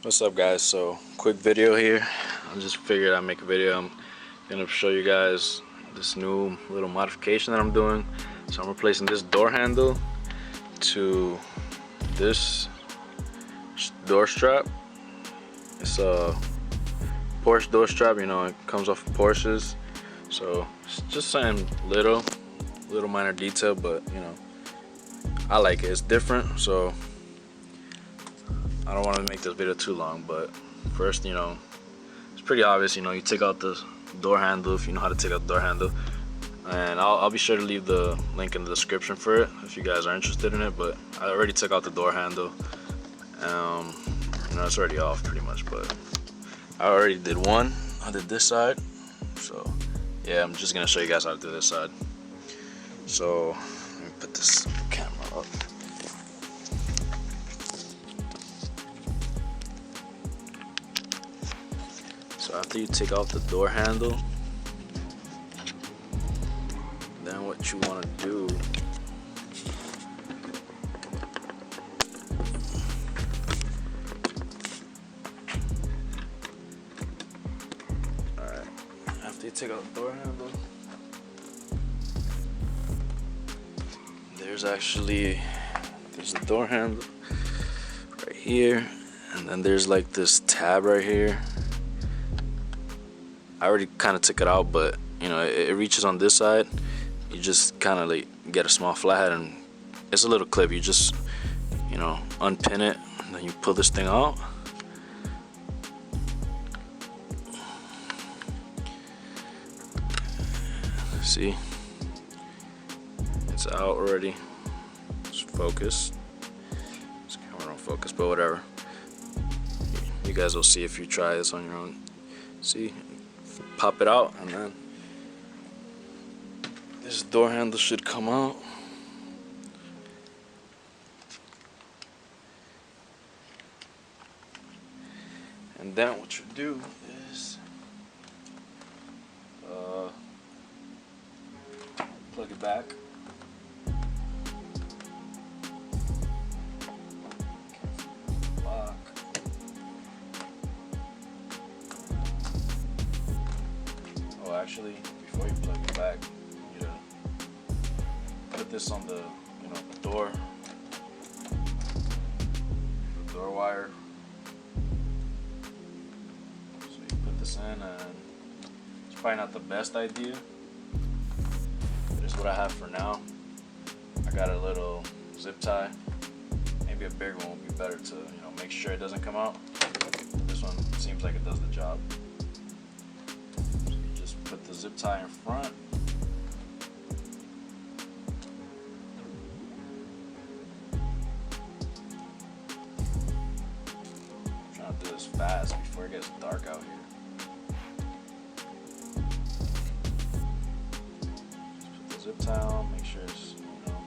What's up, guys? So quick video here. I just figured I'd make a video. I'm gonna show you guys this new little modification that I'm doing. So I'm replacing this door handle to this door strap. It's a Porsche door strap, you know, it comes off of Porsches. So it's just something little minor detail, but you know, I like it. It's different, so I don't want to make this video too long. But first, you know, it's pretty obvious. You know, you take out the door handle if you know how to take out the door handle, and I'll be sure to leave the link in the description for it if you guys are interested in it. But I already took out the door handle. You know, it's already off pretty much, but I already did one. I did this side, so yeah, I'm just gonna show you guys how to do this side. So let me put this camera up. So after you take out the door handle, then what you want to do, alright, after you take out the door handle, there's the door handle right here, and then there's like this tab right here. I already kind of took it out, but you know, it reaches on this side. You just kind of like get a small flathead, and it's a little clip. You just, you know, unpin it, and then you pull this thing out. See, it's out already. It's focused. This camera don't focus, but whatever. You guys will see if you try this on your own. See, pop it out, and then this door handle should come out. And then what you do is plug it back. Lock. Oh, actually, before you plug it back, you need to put this on the, you know, the door wire. So you put this in, and it's probably not the best idea, but it's what I have for now. I got a little zip tie. Maybe a bigger one would be better to, you know, make sure it doesn't come out. This one seems like it does the job. So you just put the zip tie in front. I'm trying to do this fast before it gets dark out here. Just put the zip tie on, make sure it's, you know,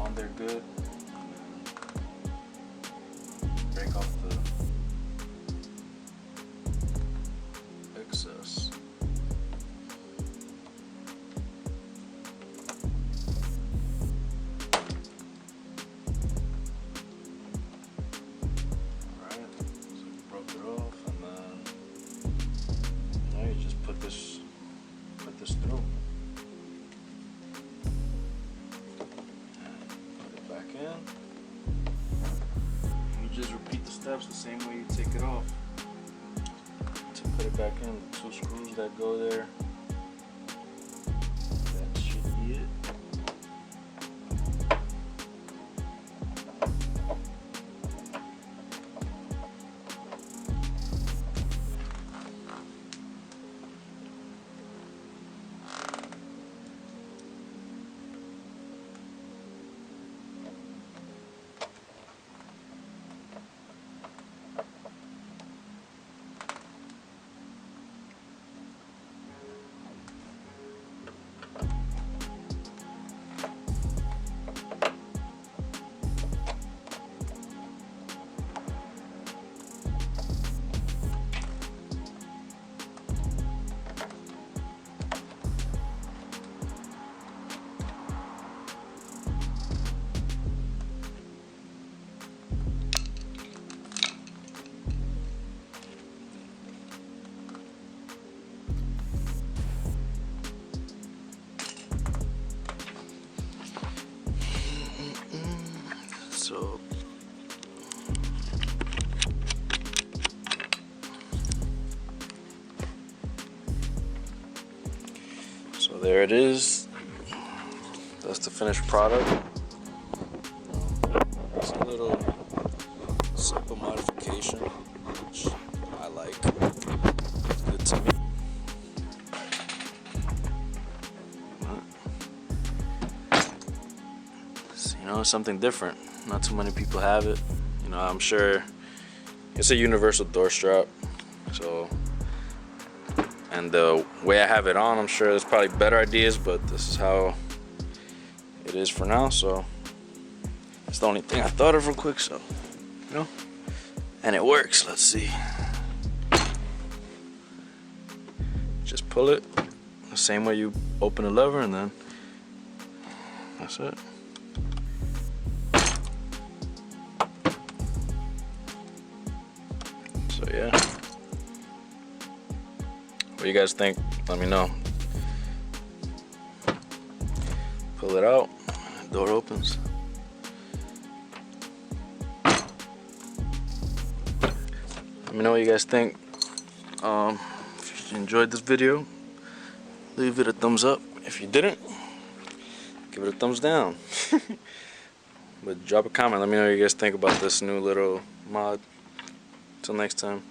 on there good. Break off the excess. Alright, so you broke it off, and then you know, you just put this through. Put it back in. You just repeat the steps the same way you take it off. To put it back in, the 2 screws that go there. That should be it. So there it is. That's the finished product. It's a little simple modification, which I like. It's good to me. So, you know, something different. Not too many people have it. You know, I'm sure it's a universal door strap. So, and the way I have it on, I'm sure there's probably better ideas, but this is how it is for now. So it's the only thing I thought of real quick. So, you know, and it works. Let's see. Just pull it the same way you open the lever, and then that's it. So yeah, what do you guys think? Let me know. Pull it out, door opens. Let me know what you guys think. If you enjoyed this video, leave it a thumbs up. If you didn't, give it a thumbs down. But drop a comment, let me know what you guys think about this new little mod. Till next time.